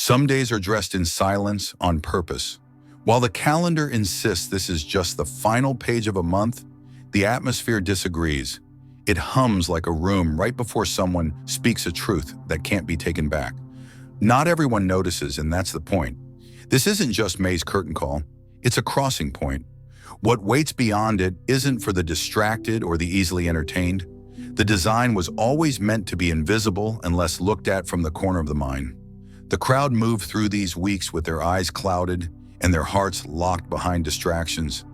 Some days are dressed in silence on purpose. While the calendar insists this is just the final page of a month, the atmosphere disagrees. It hums like a room right before someone speaks a truth that can't be taken back. Not everyone notices, and that's the point. This isn't just May's curtain call, it's a crossing point. What waits beyond it isn't for the distracted or the easily entertained. The design was always meant to be invisible unless looked at from the corner of the mind. The crowd moved through these weeks with their eyes clouded and their hearts locked behind distractions.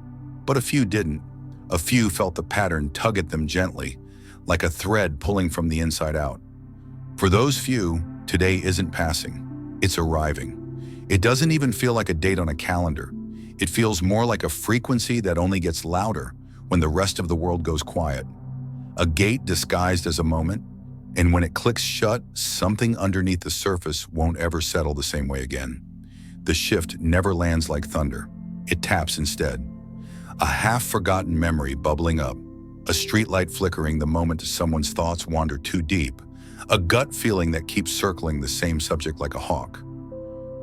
But a few didn't. A few felt the pattern tug at them gently, like a thread pulling from the inside out. For those few, today isn't passing, it's arriving. It doesn't even feel like a date on a calendar. It feels more like a frequency that only gets louder when the rest of the world goes quiet. A gate disguised as a moment, and when it clicks shut, something underneath the surface won't ever settle the same way again. The shift never lands like thunder. It taps instead. A half-forgotten memory bubbling up, a streetlight flickering the moment someone's thoughts wander too deep, a gut feeling that keeps circling the same subject like a hawk.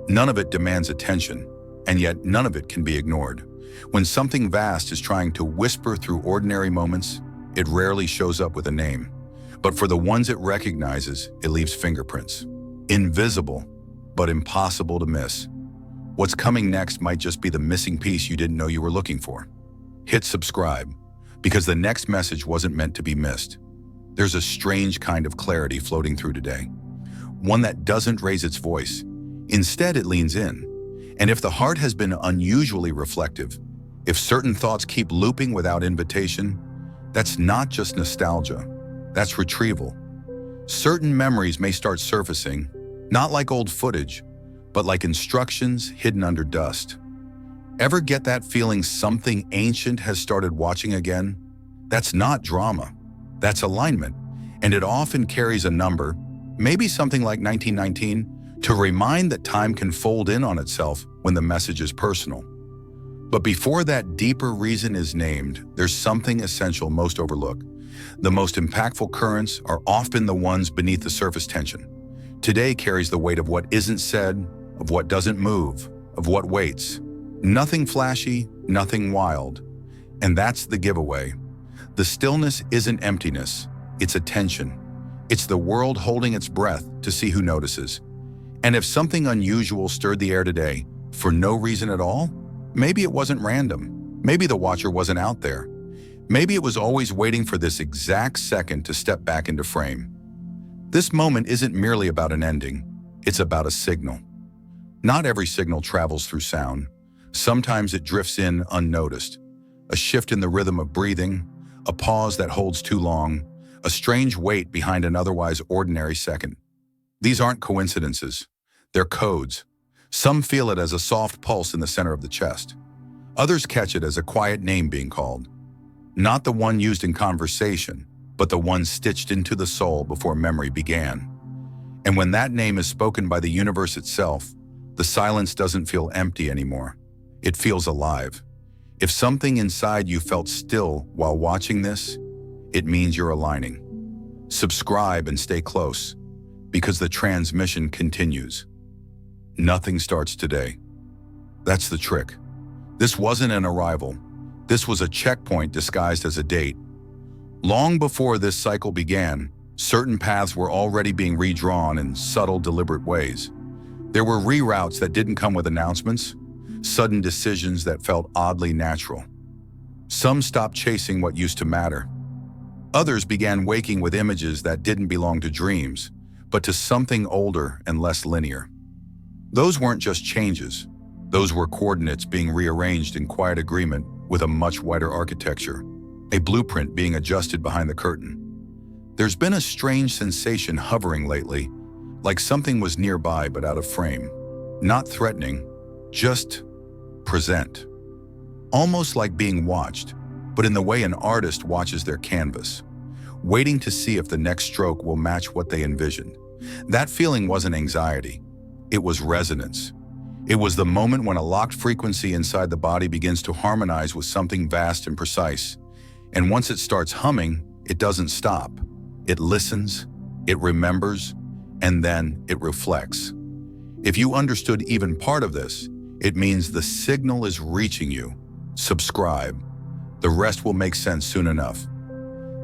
None of it demands attention, and yet none of it can be ignored. When something vast is trying to whisper through ordinary moments, it rarely shows up with a name. But for the ones it recognizes, it leaves fingerprints. Invisible, but impossible to miss. What's coming next might just be the missing piece you didn't know you were looking for. Hit subscribe, because the next message wasn't meant to be missed. There's a strange kind of clarity floating through today. One that doesn't raise its voice. Instead, it leans in. And if the heart has been unusually reflective, if certain thoughts keep looping without invitation, that's not just nostalgia. That's retrieval. Certain memories may start surfacing, not like old footage, but like instructions hidden under dust. Ever get that feeling something ancient has started watching again? That's not drama. That's alignment. And it often carries a number, maybe something like 1919, to remind that time can fold in on itself when the message is personal. But before that deeper reason is named, there's something essential most overlooked. The most impactful currents are often the ones beneath the surface tension. Today carries the weight of what isn't said, of what doesn't move, of what waits. Nothing flashy, nothing wild. And that's the giveaway. The stillness isn't emptiness, it's attention. It's the world holding its breath to see who notices. And if something unusual stirred the air today, for no reason at all, maybe it wasn't random. Maybe the watcher wasn't out there. Maybe it was always waiting for this exact second to step back into frame. This moment isn't merely about an ending, it's about a signal. Not every signal travels through sound. Sometimes it drifts in unnoticed. A shift in the rhythm of breathing, a pause that holds too long, a strange weight behind an otherwise ordinary second. These aren't coincidences, they're codes. Some feel it as a soft pulse in the center of the chest. Others catch it as a quiet name being called. Not the one used in conversation, but the one stitched into the soul before memory began. And when that name is spoken by the universe itself, the silence doesn't feel empty anymore. It feels alive. If something inside you felt still while watching this, it means you're aligning. Subscribe and stay close, because the transmission continues. Nothing starts today. That's the trick. This wasn't an arrival. This was a checkpoint disguised as a date. Long before this cycle began, certain paths were already being redrawn in subtle, deliberate ways. There were reroutes that didn't come with announcements, sudden decisions that felt oddly natural. Some stopped chasing what used to matter. Others began waking with images that didn't belong to dreams, but to something older and less linear. Those weren't just changes. Those were coordinates being rearranged in quiet agreement with a much wider architecture, a blueprint being adjusted behind the curtain. There's been a strange sensation hovering lately, like something was nearby but out of frame. Not threatening, just present. Almost like being watched, but in the way an artist watches their canvas, waiting to see if the next stroke will match what they envisioned. That feeling wasn't anxiety, it was resonance. It was the moment when a locked frequency inside the body begins to harmonize with something vast and precise. And once it starts humming, it doesn't stop. It listens, it remembers, and then it reflects. If you understood even part of this, it means the signal is reaching you. Subscribe. The rest will make sense soon enough.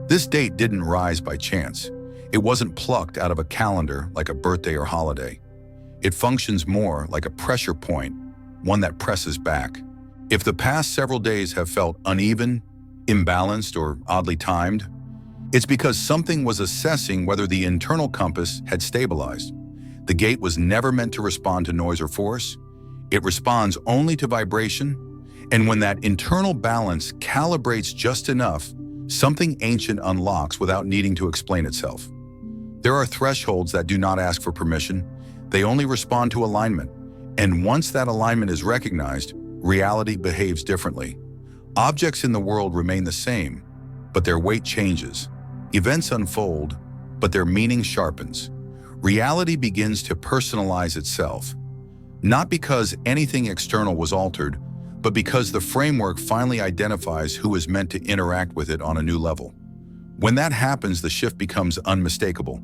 This date didn't rise by chance. It wasn't plucked out of a calendar like a birthday or holiday. It functions more like a pressure point, one that presses back. If the past several days have felt uneven, imbalanced, or oddly timed, it's because something was assessing whether the internal compass had stabilized. The gate was never meant to respond to noise or force. It responds only to vibration, and when that internal balance calibrates just enough, something ancient unlocks without needing to explain itself. There are thresholds that do not ask for permission. They only respond to alignment. And once that alignment is recognized, reality behaves differently. Objects in the world remain the same, but their weight changes. Events unfold, but their meaning sharpens. Reality begins to personalize itself. Not because anything external was altered, but because the framework finally identifies who is meant to interact with it on a new level. When that happens, the shift becomes unmistakable,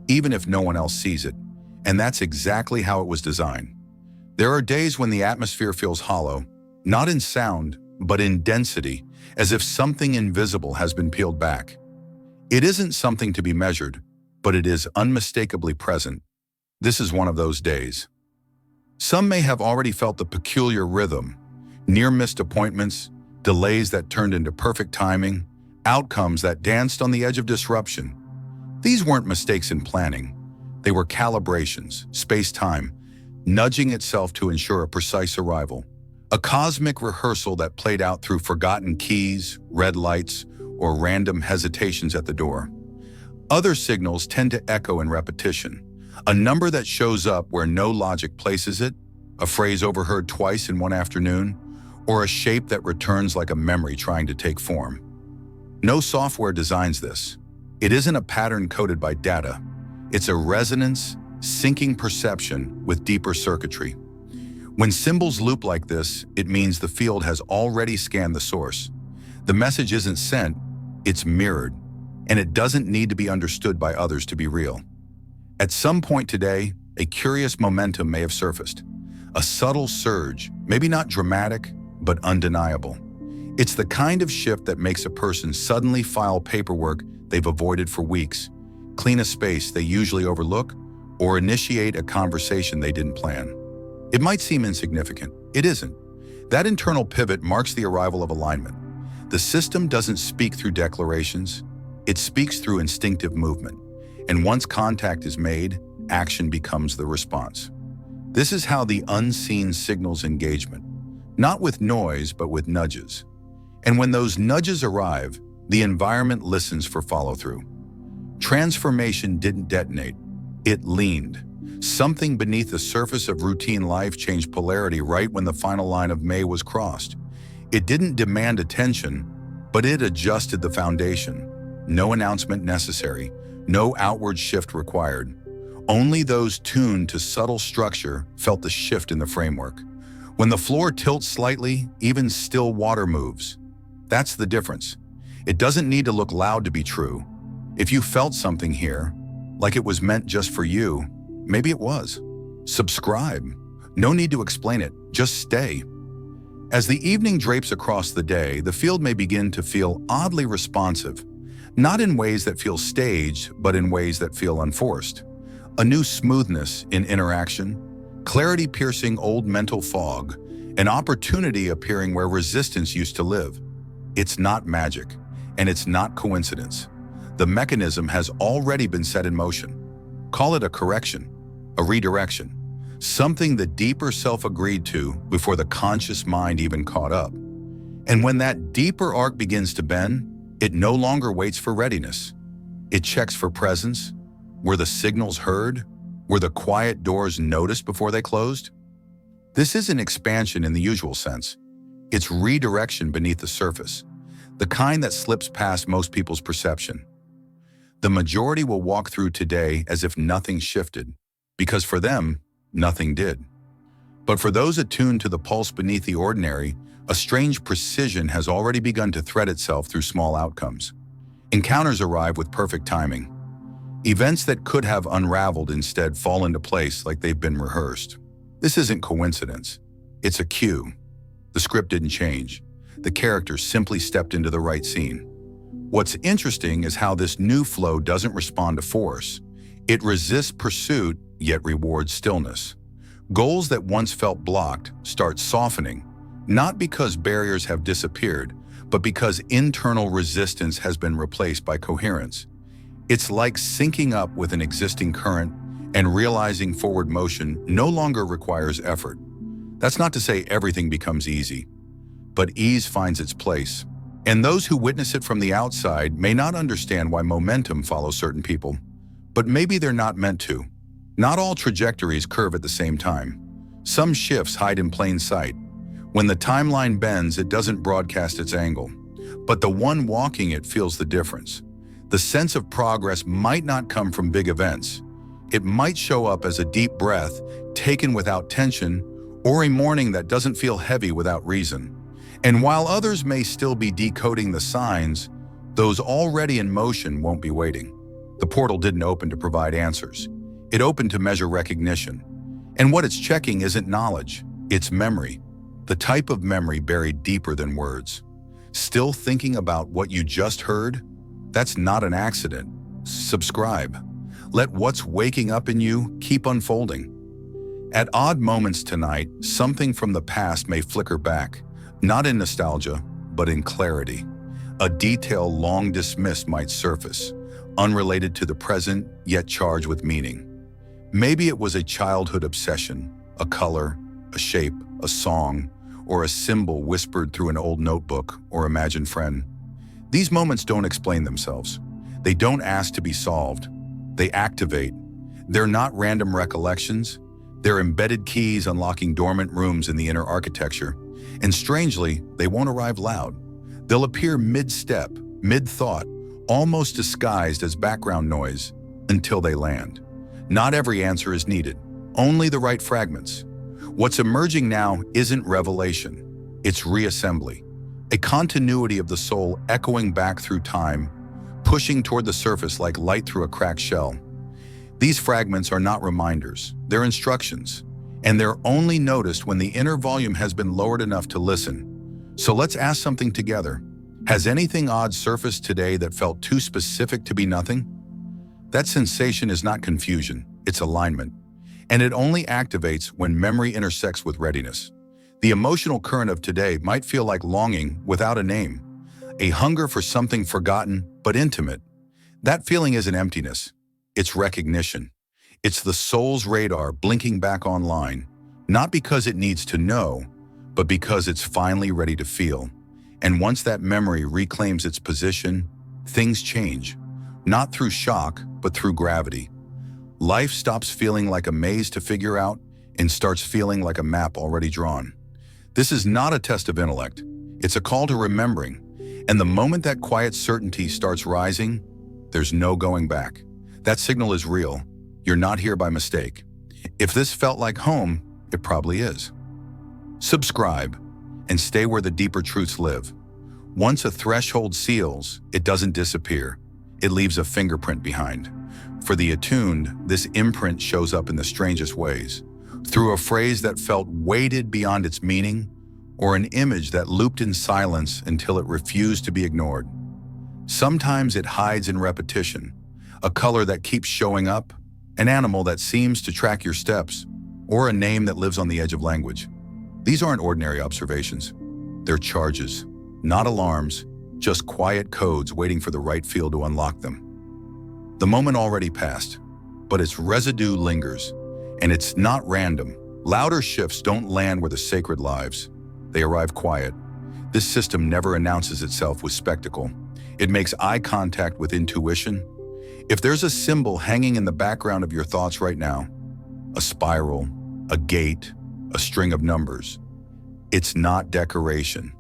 even if no one else sees it. And that's exactly how it was designed. There are days when the atmosphere feels hollow, not in sound, but in density, as if something invisible has been peeled back. It isn't something to be measured, but it is unmistakably present. This is one of those days. Some may have already felt the peculiar rhythm, near-missed appointments, delays that turned into perfect timing, outcomes that danced on the edge of disruption. These weren't mistakes in planning. They were calibrations, space-time, nudging itself to ensure a precise arrival. A cosmic rehearsal that played out through forgotten keys, red lights, or random hesitations at the door. Other signals tend to echo in repetition. A number that shows up where no logic places it, a phrase overheard twice in one afternoon, or a shape that returns like a memory trying to take form. No software designs this. It isn't a pattern coded by data. It's a resonance, syncing perception with deeper circuitry. When symbols loop like this, it means the field has already scanned the source. The message isn't sent, it's mirrored, and it doesn't need to be understood by others to be real. At some point today, a curious momentum may have surfaced. A subtle surge, maybe not dramatic, but undeniable. It's the kind of shift that makes a person suddenly file paperwork they've avoided for weeks, clean a space they usually overlook, or initiate a conversation they didn't plan. It might seem insignificant. It isn't. That internal pivot marks the arrival of alignment. The system doesn't speak through declarations. It speaks through instinctive movement. And once contact is made, action becomes the response. This is how the unseen signals engagement, not with noise, but with nudges. And when those nudges arrive, the environment listens for follow-through. Transformation didn't detonate, it leaned. Something beneath the surface of routine life changed polarity right when the final line of May was crossed. It didn't demand attention, but it adjusted the foundation. No announcement necessary, no outward shift required. Only those tuned to subtle structure felt the shift in the framework. When the floor tilts slightly, even still water moves. That's the difference. It doesn't need to look loud to be true. If you felt something here, like it was meant just for you, maybe it was. Subscribe. No need to explain it, just stay. As the evening drapes across the day, the field may begin to feel oddly responsive, not in ways that feel staged, but in ways that feel unforced. A new smoothness in interaction, clarity piercing old mental fog, an opportunity appearing where resistance used to live. It's not magic, and it's not coincidence. The mechanism has already been set in motion. Call it a correction, a redirection, something the deeper self agreed to before the conscious mind even caught up. And when that deeper arc begins to bend, it no longer waits for readiness. It checks for presence. Were the signals heard? Were the quiet doors noticed before they closed? This isn't expansion in the usual sense. It's redirection beneath the surface, the kind that slips past most people's perception. The majority will walk through today as if nothing shifted, because for them, nothing did. But for those attuned to the pulse beneath the ordinary, a strange precision has already begun to thread itself through small outcomes. Encounters arrive with perfect timing. Events that could have unraveled instead fall into place like they've been rehearsed. This isn't coincidence. It's a cue. The script didn't change. The characters simply stepped into the right scene. What's interesting is how this new flow doesn't respond to force. It resists pursuit, yet rewards stillness. Goals that once felt blocked start softening, not because barriers have disappeared, but because internal resistance has been replaced by coherence. It's like syncing up with an existing current and realizing forward motion no longer requires effort. That's not to say everything becomes easy, but ease finds its place. And those who witness it from the outside may not understand why momentum follows certain people, but maybe they're not meant to. Not all trajectories curve at the same time. Some shifts hide in plain sight. When the timeline bends, it doesn't broadcast its angle, but the one walking it feels the difference. The sense of progress might not come from big events. It might show up as a deep breath taken without tension, or a morning that doesn't feel heavy without reason. And while others may still be decoding the signs, those already in motion won't be waiting. The portal didn't open to provide answers. It opened to measure recognition. And what it's checking isn't knowledge, it's memory. The type of memory buried deeper than words. Still thinking about what you just heard? That's not an accident. Subscribe. Let what's waking up in you keep unfolding. At odd moments tonight, something from the past may flicker back, not in nostalgia, but in clarity. A detail long dismissed might surface, unrelated to the present, yet charged with meaning. Maybe it was a childhood obsession, a color, a shape, a song, or a symbol whispered through an old notebook or imagined friend. These moments don't explain themselves. They don't ask to be solved. They activate. They're not random recollections. They're embedded keys unlocking dormant rooms in the inner architecture. And strangely, they won't arrive loud. They'll appear mid-step, mid-thought, almost disguised as background noise until they land. Not every answer is needed, only the right fragments. What's emerging now isn't revelation, it's reassembly. A continuity of the soul echoing back through time, pushing toward the surface like light through a cracked shell. These fragments are not reminders, they're instructions, and they're only noticed when the inner volume has been lowered enough to listen. So let's ask something together. Has anything odd surfaced today that felt too specific to be nothing? That sensation is not confusion, it's alignment. And it only activates when memory intersects with readiness. The emotional current of today might feel like longing without a name, a hunger for something forgotten but intimate. That feeling isn't emptiness, it's recognition. It's the soul's radar blinking back online, not because it needs to know, but because it's finally ready to feel. And once that memory reclaims its position, things change, not through shock, but through gravity. Life stops feeling like a maze to figure out and starts feeling like a map already drawn. This is not a test of intellect. It's a call to remembering. And the moment that quiet certainty starts rising, there's no going back. That signal is real. You're not here by mistake. If this felt like home, it probably is. Subscribe and stay where the deeper truths live. Once a threshold seals, it doesn't disappear. It leaves a fingerprint behind. For the attuned, this imprint shows up in the strangest ways. Through a phrase that felt weighted beyond its meaning, or an image that looped in silence until it refused to be ignored. Sometimes it hides in repetition, a color that keeps showing up, an animal that seems to track your steps, or a name that lives on the edge of language. These aren't ordinary observations. They're charges, not alarms, just quiet codes waiting for the right field to unlock them. The moment already passed, but its residue lingers, and it's not random. Louder shifts don't land where the sacred lives. They arrive quiet. This system never announces itself with spectacle. It makes eye contact with intuition. If there's a symbol hanging in the background of your thoughts right now, a spiral, a gate, a string of numbers, it's not decoration.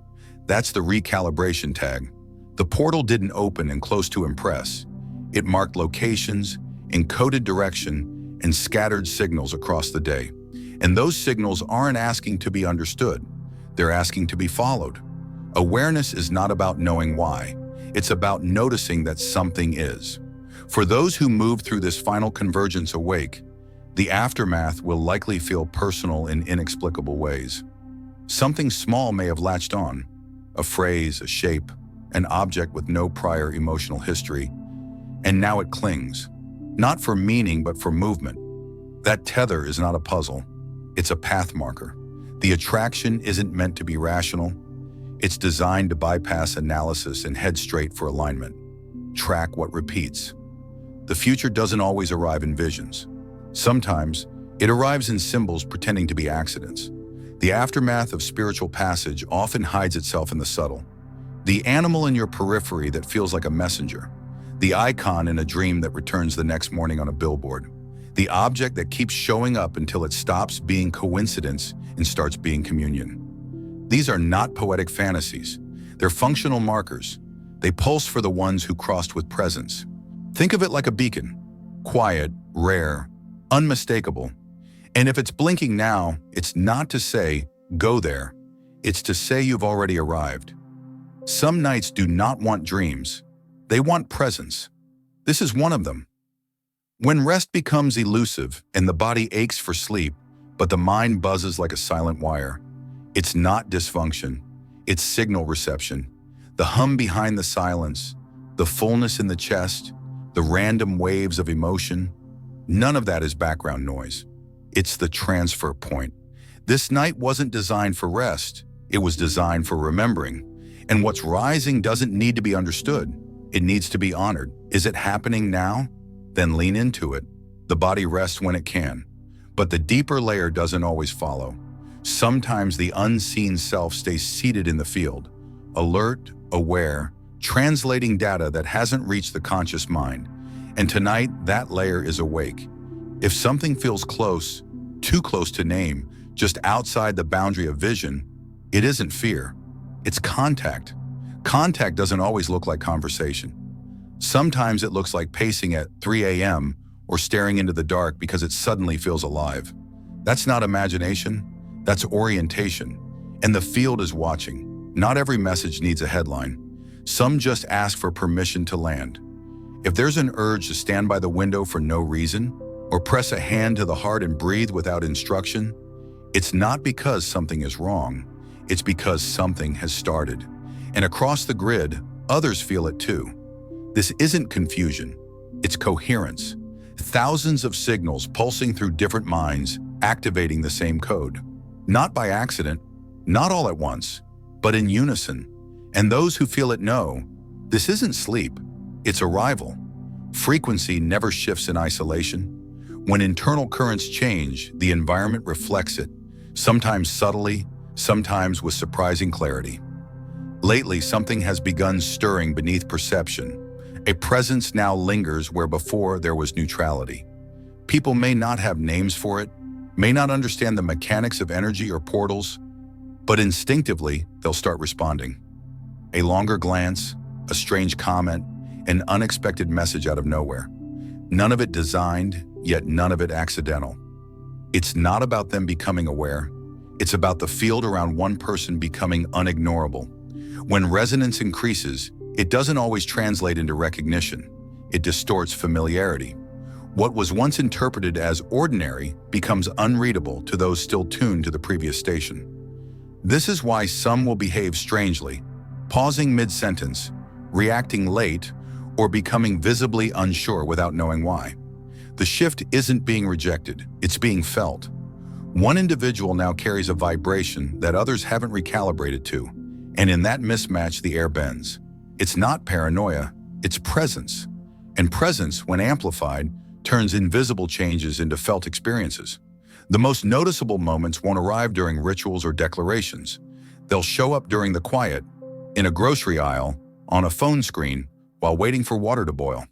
That's the recalibration tag. The portal didn't open and close to impress. It marked locations, encoded direction, and scattered signals across the day. And those signals aren't asking to be understood. They're asking to be followed. Awareness is not about knowing why. It's about noticing that something is. For those who move through this final convergence awake, The aftermath will likely feel personal in inexplicable ways. Something small may have latched on, a phrase, a shape, an object with no prior emotional history, and now it clings, not for meaning but for movement. That tether is not a puzzle, it's a path marker. The attraction isn't meant to be rational, it's designed to bypass analysis and head straight for alignment. Track what repeats. The future doesn't always arrive in visions. Sometimes, it arrives in symbols pretending to be accidents. The aftermath of spiritual passage often hides itself in the subtle. The animal in your periphery that feels like a messenger. The icon in a dream that returns the next morning on a billboard. The object that keeps showing up until it stops being coincidence and starts being communion. These are not poetic fantasies. They're functional markers. They pulse for the ones who crossed with presence. Think of it like a beacon. Quiet, rare, unmistakable. And if it's blinking now, it's not to say, go there. It's to say you've already arrived. Some nights do not want dreams. They want presence. This is one of them. When rest becomes elusive and the body aches for sleep, but the mind buzzes like a silent wire, it's not dysfunction. It's signal reception. The hum behind the silence, the fullness in the chest, the random waves of emotion, none of that is background noise. It's the transfer point. This night wasn't designed for rest. It was designed for remembering. And what's rising doesn't need to be understood. It needs to be honored. Is it happening now? Then lean into it. The body rests when it can. But the deeper layer doesn't always follow. Sometimes the unseen self stays seated in the field, alert, aware, translating data that hasn't reached the conscious mind. And tonight, that layer is awake. If something feels close, too close to name, just outside the boundary of vision, it isn't fear. It's contact. Contact doesn't always look like conversation. Sometimes it looks like pacing at 3 a.m. or staring into the dark because it suddenly feels alive. That's not imagination, that's orientation. And the field is watching. Not every message needs a headline. Some just ask for permission to land. If there's an urge to stand by the window for no reason, or press a hand to the heart and breathe without instruction, it's not because something is wrong. It's because something has started. And across the grid, others feel it too. This isn't confusion, it's coherence. Thousands of signals pulsing through different minds, activating the same code. Not by accident, not all at once, but in unison. And those who feel it know, this isn't sleep, it's arrival. Frequency never shifts in isolation. When internal currents change, the environment reflects it, sometimes subtly, sometimes with surprising clarity. Lately, something has begun stirring beneath perception. A presence now lingers where before there was neutrality. People may not have names for it, may not understand the mechanics of energy or portals, but instinctively, they'll start responding. A longer glance, a strange comment, an unexpected message out of nowhere. None of it designed, yet none of it accidental. It's not about them becoming aware. It's about the field around one person becoming unignorable. When resonance increases, it doesn't always translate into recognition. It distorts familiarity. What was once interpreted as ordinary becomes unreadable to those still tuned to the previous station. This is why some will behave strangely, pausing mid-sentence, reacting late, or becoming visibly unsure without knowing why. The shift isn't being rejected, it's being felt. One individual now carries a vibration that others haven't recalibrated to, and in that mismatch the air bends. It's not paranoia, it's presence. And presence, when amplified, turns invisible changes into felt experiences. The most noticeable moments won't arrive during rituals or declarations. They'll show up during the quiet, in a grocery aisle, on a phone screen, while waiting for water to boil.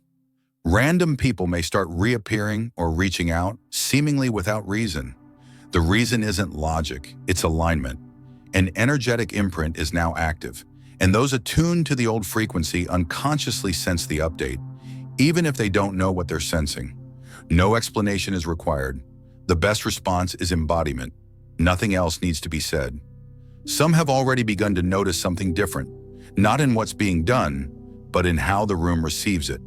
Random people may start reappearing or reaching out, seemingly without reason. The reason isn't logic, it's alignment. An energetic imprint is now active, and those attuned to the old frequency unconsciously sense the update, even if they don't know what they're sensing. No explanation is required. The best response is embodiment. Nothing else needs to be said. Some have already begun to notice something different, not in what's being done, but in how the room receives it.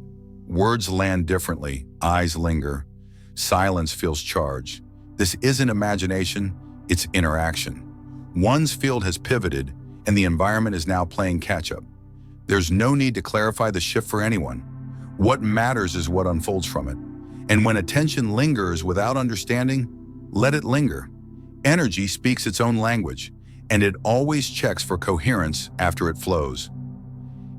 Words land differently, eyes linger. Silence feels charged. This isn't imagination, it's interaction. One's field has pivoted, and the environment is now playing catch-up. There's no need to clarify the shift for anyone. What matters is what unfolds from it. And when attention lingers without understanding, let it linger. Energy speaks its own language, and it always checks for coherence after it flows.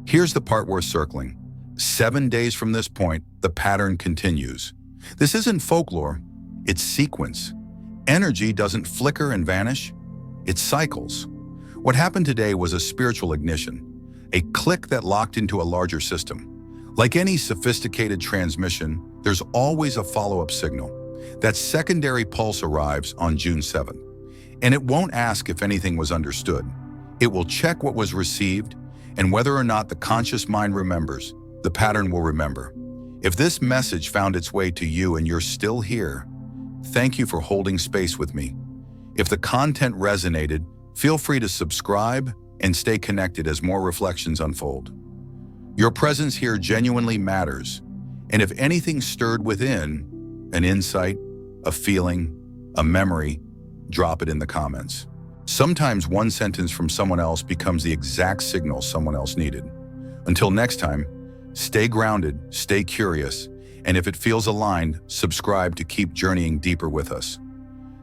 Here's the part worth circling. 7 days from this point, the pattern continues. This isn't folklore, it's sequence. Energy doesn't flicker and vanish, it cycles. What happened today was a spiritual ignition, a click that locked into a larger system. Like any sophisticated transmission, there's always a follow-up signal. That secondary pulse arrives on June 7th, and it won't ask if anything was understood. It will check what was received, and whether or not the conscious mind remembers, the pattern will remember. If this message found its way to you and you're still here, thank you for holding space with me. If the content resonated, feel free to subscribe and stay connected as more reflections unfold. Your presence here genuinely matters, and if anything stirred within, an insight, a feeling, a memory, drop it in the comments. Sometimes one sentence from someone else becomes the exact signal someone else needed. Until next time, stay grounded, stay curious, and if it feels aligned, subscribe to keep journeying deeper with us.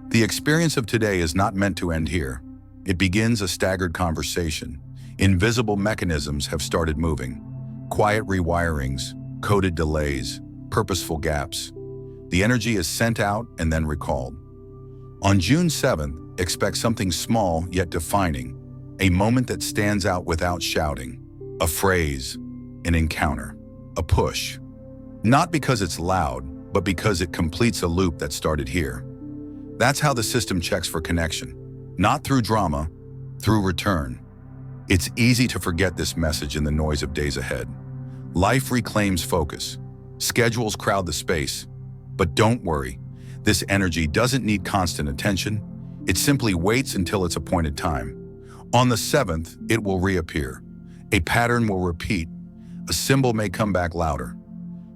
The experience of today is not meant to end here. It begins a staggered conversation. Invisible mechanisms have started moving. Quiet rewirings, coded delays, purposeful gaps. The energy is sent out and then recalled. On June 7th, expect something small yet defining, a moment that stands out without shouting, a phrase, an encounter, a push. Not because it's loud, but because it completes a loop that started here. That's how the system checks for connection. Not through drama, through return. It's easy to forget this message in the noise of days ahead. Life reclaims focus. Schedules crowd the space. But don't worry, this energy doesn't need constant attention. It simply waits until its appointed time. On the 7th, it will reappear. A pattern will repeat. A symbol may come back louder.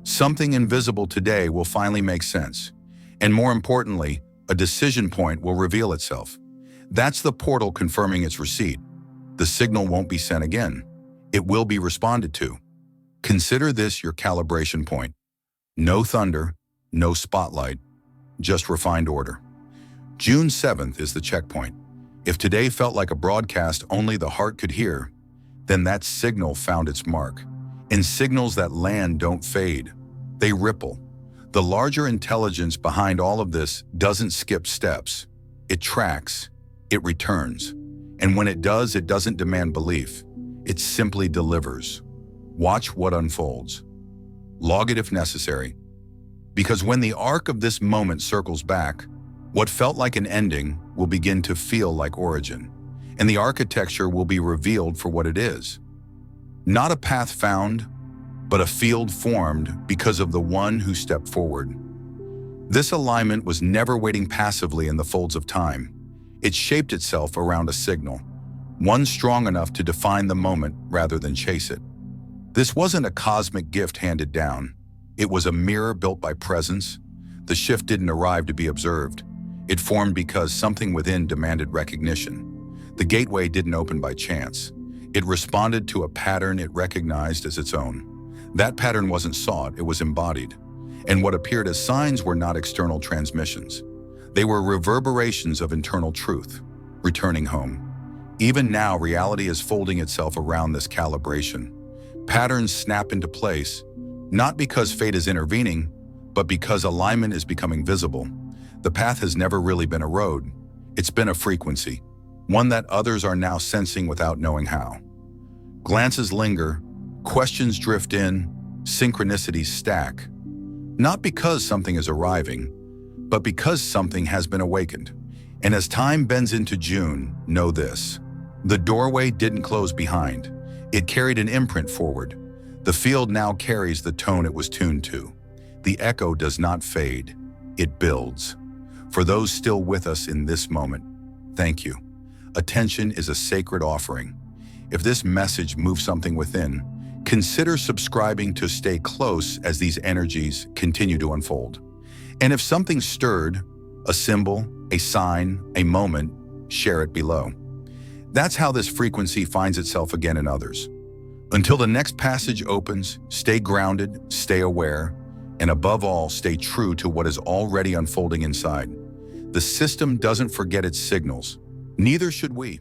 Something invisible today will finally make sense. And more importantly, a decision point will reveal itself. That's the portal confirming its receipt. The signal won't be sent again. It will be responded to. Consider this your calibration point. No thunder, no spotlight, just refined order. June 7th is the checkpoint. If today felt like a broadcast only the heart could hear, then that signal found its mark. And signals that land don't fade. They ripple. The larger intelligence behind all of this doesn't skip steps. It tracks. It returns. And when it does, it doesn't demand belief. It simply delivers. Watch what unfolds. Log it if necessary. Because when the arc of this moment circles back, what felt like an ending will begin to feel like origin, and the architecture will be revealed for what it is. Not a path found, but a field formed because of the one who stepped forward. This alignment was never waiting passively in the folds of time. It shaped itself around a signal, one strong enough to define the moment rather than chase it. This wasn't a cosmic gift handed down. It was a mirror built by presence. The shift didn't arrive to be observed. It formed because something within demanded recognition. The gateway didn't open by chance. It responded to a pattern it recognized as its own. That pattern wasn't sought, it was embodied. And what appeared as signs were not external transmissions. They were reverberations of internal truth, returning home. Even now, reality is folding itself around this calibration. Patterns snap into place, not because fate is intervening, but because alignment is becoming visible. The path has never really been a road. It's been a frequency, one that others are now sensing without knowing how. Glances linger, questions drift in, synchronicities stack. Not because something is arriving, but because something has been awakened. And as time bends into June, know this. The doorway didn't close behind. It carried an imprint forward. The field now carries the tone it was tuned to. The echo does not fade. It builds. For those still with us in this moment, thank you. Attention is a sacred offering. If this message moves something within, consider subscribing to stay close as these energies continue to unfold. And if something stirred, a symbol, a sign, a moment, share it below. That's how this frequency finds itself again in others. Until the next passage opens, stay grounded, stay aware, and above all, stay true to what is already unfolding inside. The system doesn't forget its signals. Neither should we.